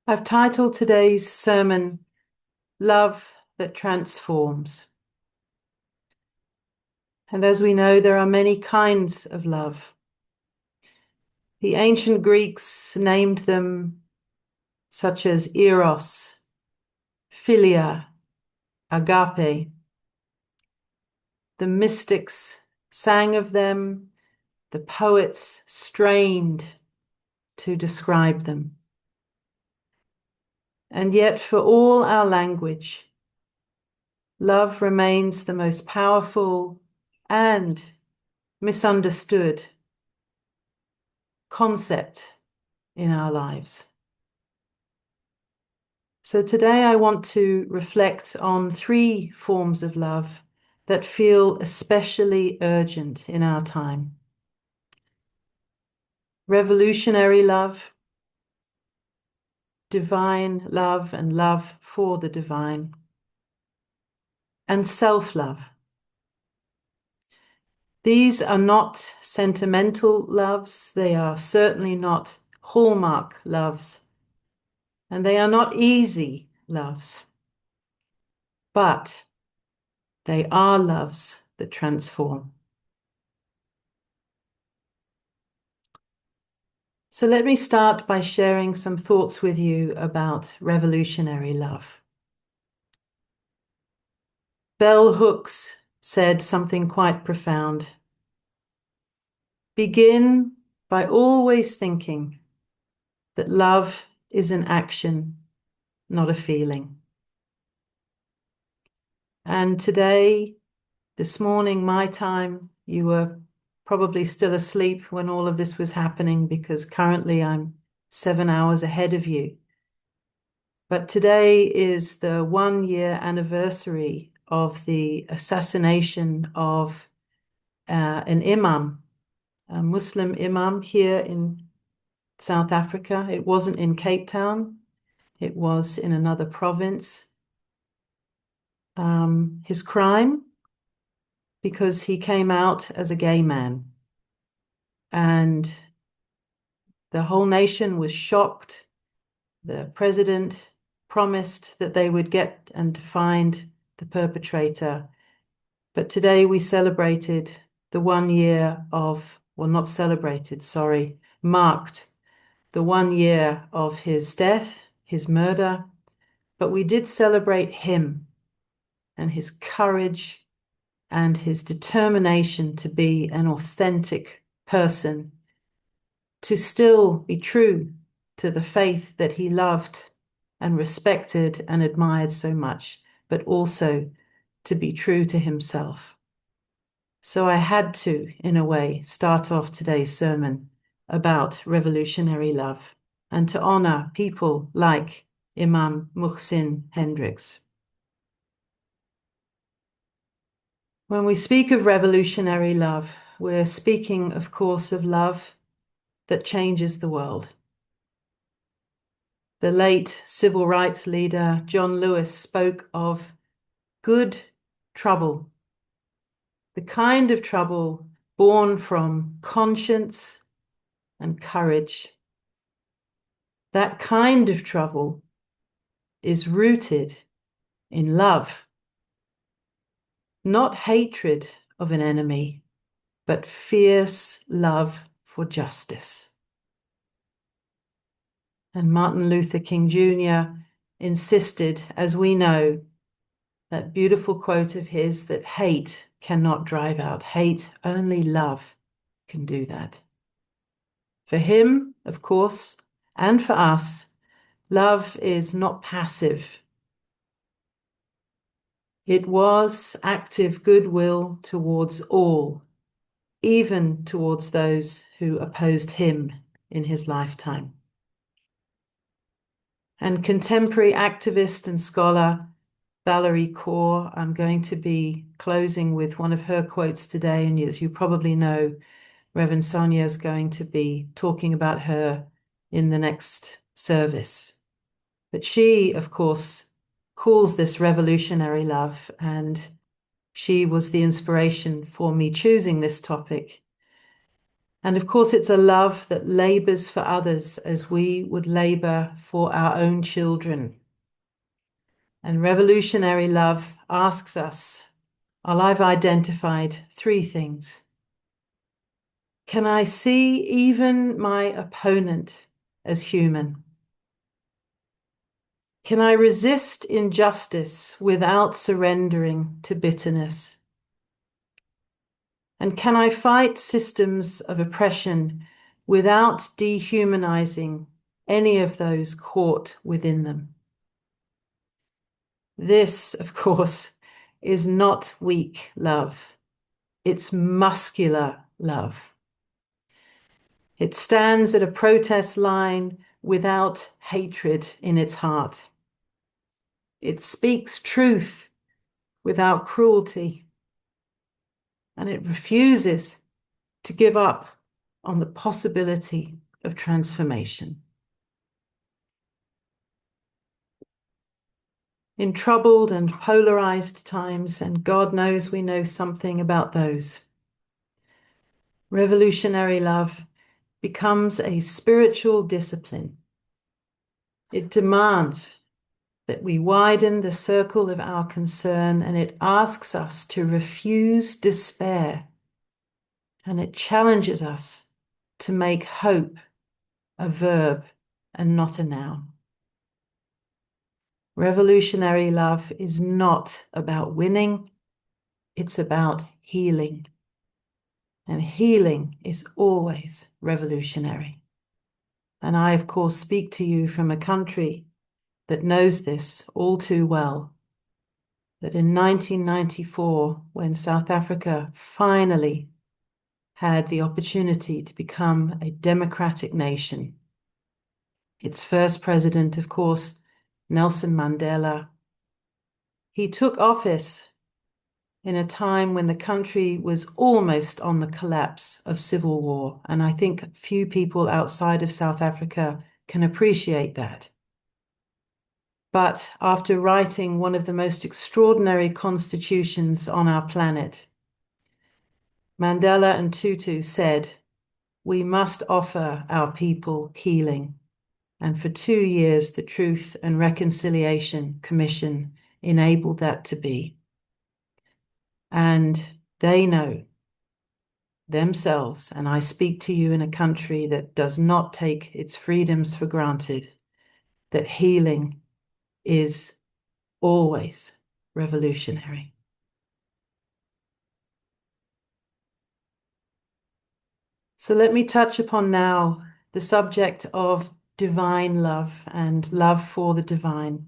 I've titled today's sermon, Love That Transforms. And as we know, there are many kinds of love. The ancient Greeks named them such as eros, philia, agape. The mystics sang of them, the poets strained to describe them. And yet, for all our language, love remains the most powerful and misunderstood concept in our lives. So today I want to reflect on three forms of love that feel especially urgent in our time. Revolutionary love, divine love and love for the divine, and self-love. These are not sentimental loves, they are certainly not hallmark loves, and they are not easy loves, but they are loves that transform. So let me start by sharing some thoughts with you about revolutionary love. Bell Hooks said something quite profound. Begin by always thinking that love is an action, not a feeling. And today, this morning, my time, you were probably still asleep when all of this was happening because currently I'm 7 hours ahead of you. But today is the 1 year anniversary of the assassination of an imam, a Muslim imam here in South Africa. It wasn't in Cape Town, it was in another province. His crime, because he came out as a gay man. And the whole nation was shocked. The president promised that they would get and find the perpetrator. But today we celebrated the 1 year of, well, not celebrated, sorry, marked the 1 year of his death, his murder. But we did celebrate him and his courage and his determination to be an authentic person, to still be true to the faith that he loved and respected and admired so much, but also to be true to himself. So I had to, in a way, start off today's sermon about revolutionary love and to honor people like Imam Muhsin Hendricks. When we speak of revolutionary love, we're speaking, of course, of love that changes the world. The late civil rights leader John Lewis spoke of good trouble, the kind of trouble born from conscience and courage. That kind of trouble is rooted in love, not hatred of an enemy, but fierce love for justice. And Martin Luther King Jr. insisted, as we know, that beautiful quote of his that hate cannot drive out hate, only love can do that. For him, of course, and for us, love is not passive. It was active goodwill towards all, even towards those who opposed him in his lifetime. And contemporary activist and scholar Valerie Kaur, I'm going to be closing with one of her quotes today, and as you probably know, Reverend Sonia is going to be talking about her in the next service. But she, of course, calls this revolutionary love, and she was the inspiration for me choosing this topic. And of course, it's a love that labors for others as we would labor for our own children. And revolutionary love asks us, well, I've identified three things. Can I see even my opponent as human? Can I resist injustice without surrendering to bitterness? And can I fight systems of oppression without dehumanizing any of those caught within them? This, of course, is not weak love. It's muscular love. It stands at a protest line without hatred in its heart. It speaks truth without cruelty. And it refuses to give up on the possibility of transformation. In troubled and polarized times, and God knows we know something about those, revolutionary love becomes a spiritual discipline. It demands that we widen the circle of our concern, and it asks us to refuse despair, and it challenges us to make hope a verb and not a noun. Revolutionary love is not about winning, it's about healing. And healing is always revolutionary. And I, of course, speak to you from a country that knows this all too well. That in 1994, when South Africa finally had the opportunity to become a democratic nation, its first president, of course, Nelson Mandela, he took office in a time when the country was almost on the collapse of civil war. And I think few people outside of South Africa can appreciate that. But after writing one of the most extraordinary constitutions on our planet, Mandela and Tutu said, we must offer our people healing. And for 2 years, the Truth and Reconciliation Commission enabled that to be. And they know themselves, and I speak to you in a country that does not take its freedoms for granted, that healing is always revolutionary. So let me touch upon now the subject of divine love and love for the divine.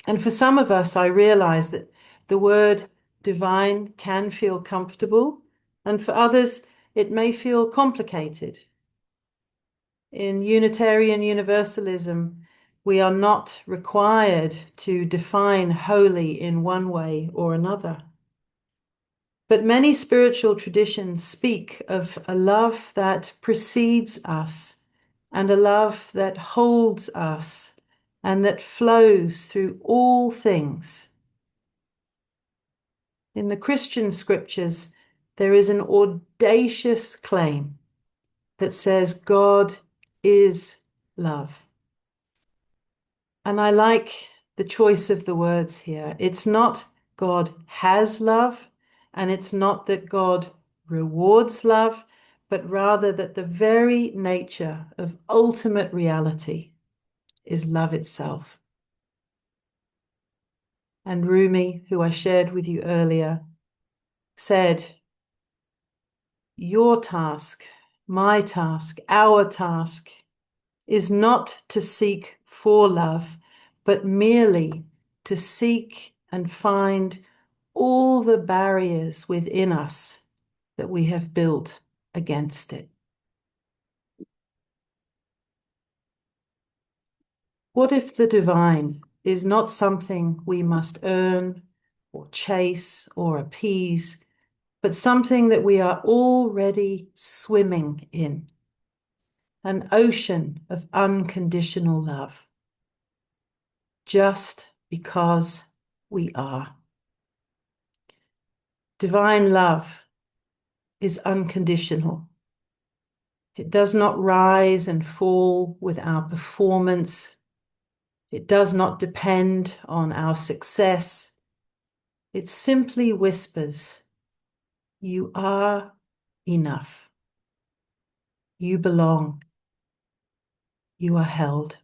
And for some of us, I realize that the word divine can feel comfortable, and for others, it may feel complicated. In Unitarian Universalism, we are not required to define holy in one way or another. But many spiritual traditions speak of a love that precedes us and a love that holds us and that flows through all things. In the Christian scriptures, there is an audacious claim that says God is love. And I like the choice of the words here. It's not God has love, and it's not that God rewards love, but rather that the very nature of ultimate reality is love itself. And Rumi, who I shared with you earlier, said, your task, my task, our task is not to seek for love, but merely to seek and find all the barriers within us that we have built against it. What if the divine is not something we must earn or chase or appease, but something that we are already swimming in? An ocean of unconditional love, just because we are. Divine love is unconditional. It does not rise and fall with our performance. It does not depend on our success. It simply whispers, "You are enough. You belong. You are held."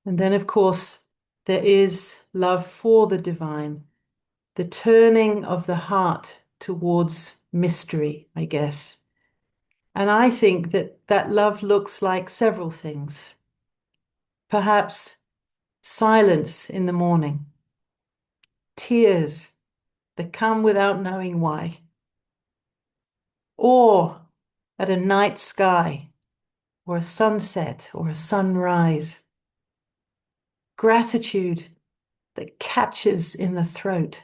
And then, of course, there is love for the divine, the turning of the heart towards mystery, I guess. And I think that that love looks like several things. Perhaps silence in the morning, tears that come without knowing why, awe at a night sky or a sunset or a sunrise, gratitude that catches in the throat,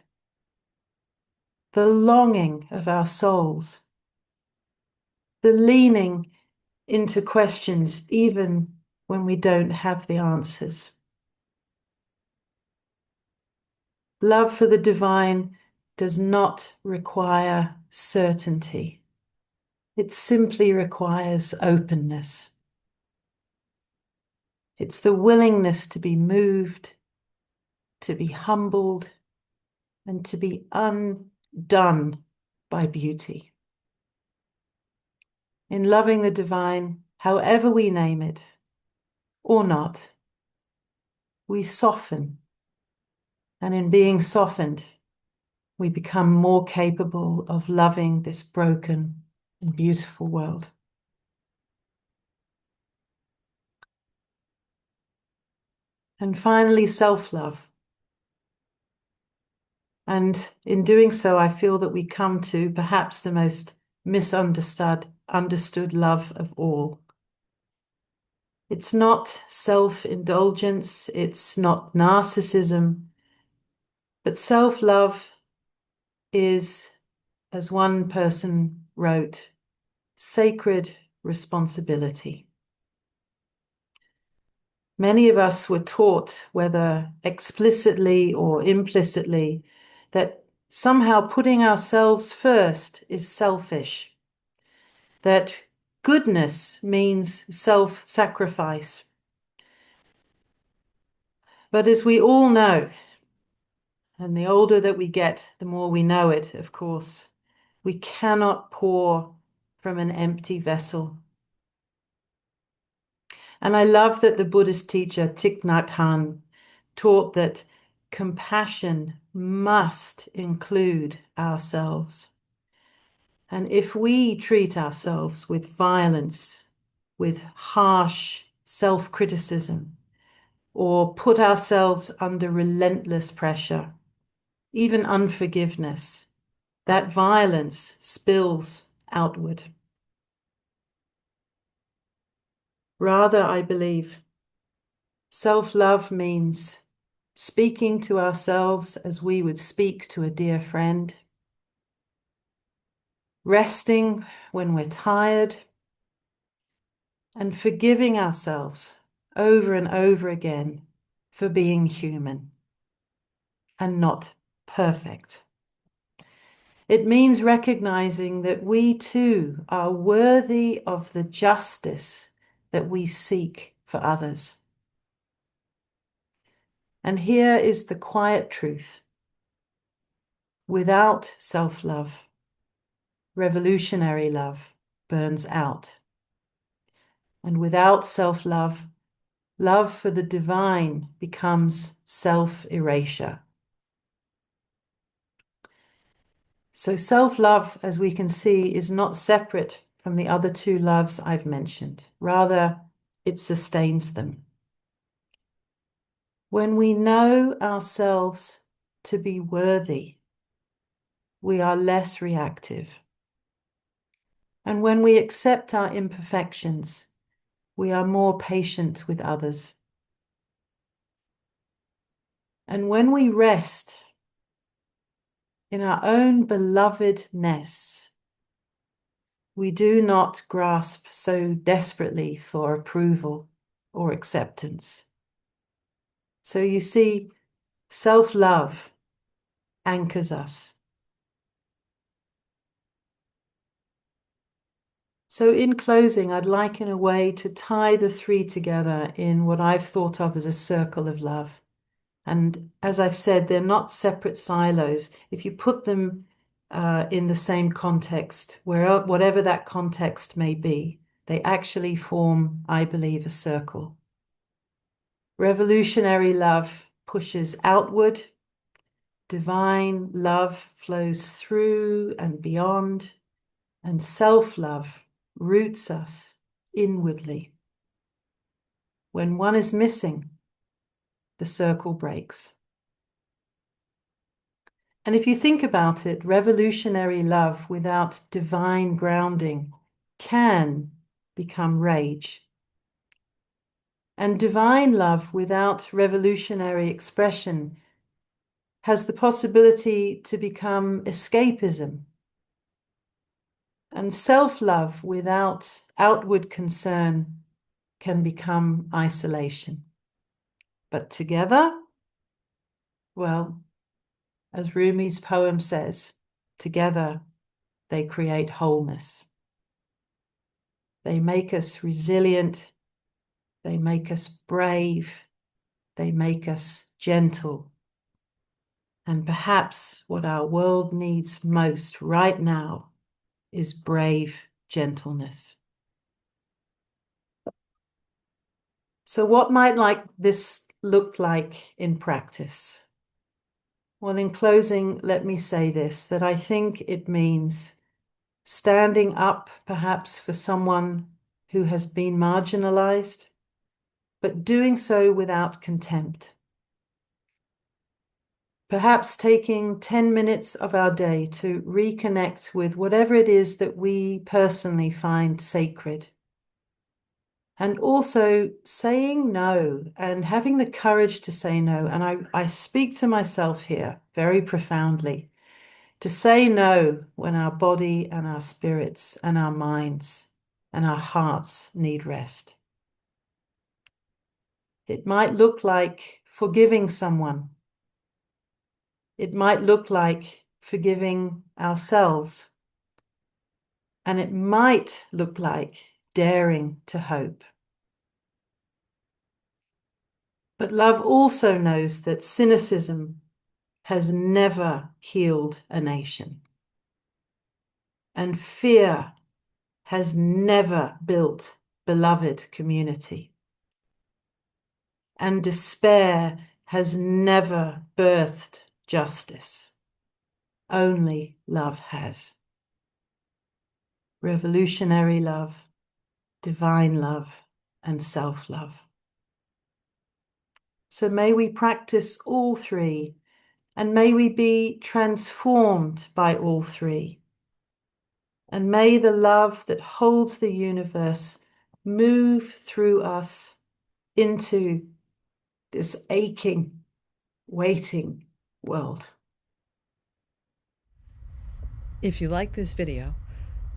the longing of our souls, the leaning into questions even when we don't have the answers. Love for the divine does not require certainty. It simply requires openness. It's the willingness to be moved, to be humbled, and to be undone by beauty. In loving the divine, however we name it, or not, we soften. And in being softened, we become more capable of loving this broken and beautiful world. And finally, self-love. And in doing so, I feel that we come to perhaps the most understood love of all. It's not self-indulgence, it's not narcissism, but self-love is, as one person wrote, sacred responsibility. Many of us were taught, whether explicitly or implicitly, that somehow putting ourselves first is selfish, that goodness means self-sacrifice. But as we all know, and the older that we get, the more we know it, of course, we cannot pour from an empty vessel. And I love that the Buddhist teacher Thich Nhat Hanh taught that compassion must include ourselves. And if we treat ourselves with violence, with harsh self-criticism, or put ourselves under relentless pressure, even unforgiveness, that violence spills outward. Rather, I believe, self-love means speaking to ourselves as we would speak to a dear friend, resting when we're tired, and forgiving ourselves over and over again for being human and not perfect. It means recognizing that we too are worthy of the justice that we seek for others. And here is the quiet truth. Without self-love, revolutionary love burns out. And without self-love, love for the divine becomes self-erasure. So self-love, as we can see, is not separate from the other two loves I've mentioned. Rather, it sustains them. When we know ourselves to be worthy, we are less reactive. And when we accept our imperfections, we are more patient with others. And when we rest in our own belovedness, we do not grasp so desperately for approval or acceptance. So you see, self-love anchors us. So in closing, I'd like in a way to tie the three together in what I've thought of as a circle of love. And as I've said, they're not separate silos. If you put them in the same context, whatever that context may be, they actually form, I believe, a circle. Revolutionary love pushes outward. Divine love flows through and beyond. And self-love roots us inwardly. When one is missing, the circle breaks. And if you think about it, revolutionary love without divine grounding can become rage. And divine love without revolutionary expression has the possibility to become escapism. And self-love without outward concern can become isolation. But together, well, as Rumi's poem says, together they create wholeness. They make us resilient, they make us brave, they make us gentle. And perhaps what our world needs most right now is brave gentleness. So what might this look like in practice? Well, in closing, let me say this, that I think it means standing up perhaps for someone who has been marginalized, but doing so without contempt. Perhaps taking 10 minutes of our day to reconnect with whatever it is that we personally find sacred. And also saying no and having the courage to say no. And I speak to myself here very profoundly, to say no when our body and our spirits and our minds and our hearts need rest. It might look like forgiving someone. It might look like forgiving ourselves. And it might look like daring to hope. But love also knows that cynicism has never healed a nation. And fear has never built beloved community. And despair has never birthed justice. Only love has. Revolutionary love, divine love, and self-love. So may we practice all three, and may we be transformed by all three. And may the love that holds the universe move through us into this aching, waiting world. If you like this video,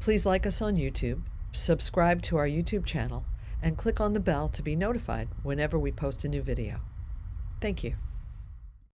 please like us on YouTube, subscribe to our YouTube channel, and click on the bell to be notified whenever we post a new video. Thank you.